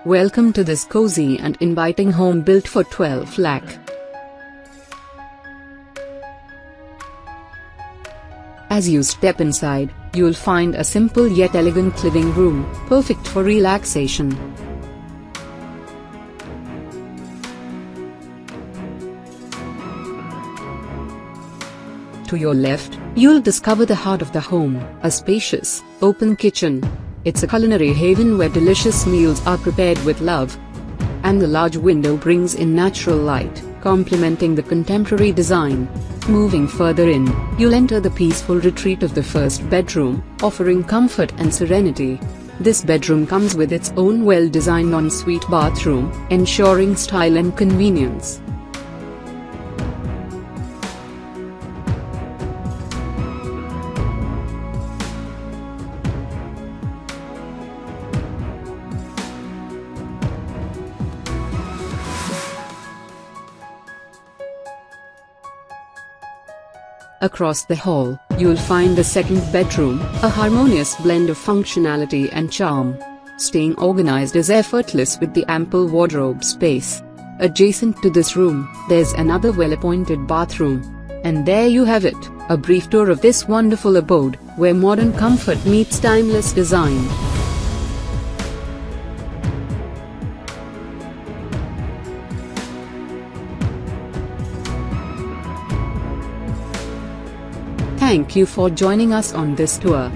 Welcome to this cozy and inviting home built for 12 lakh. As you step inside, you'll find a simple yet elegant living room, perfect for relaxation. To your left, you'll discover the heart of the home, a spacious, open kitchen. It's a culinary haven where delicious meals are prepared with love. And the large window brings in natural light, complementing the contemporary design. Moving further in, you'll enter the peaceful retreat of the first bedroom, offering comfort and serenity. This bedroom comes with its own well-designed ensuite bathroom, ensuring style and convenience. Across the hall, you'll find the second bedroom, a harmonious blend of functionality and charm. Staying organized is effortless with the ample wardrobe space. Adjacent to this room, there's another well-appointed bathroom. And there you have it, a brief tour of this wonderful abode, where modern comfort meets timeless design. Thank you for joining us on this tour.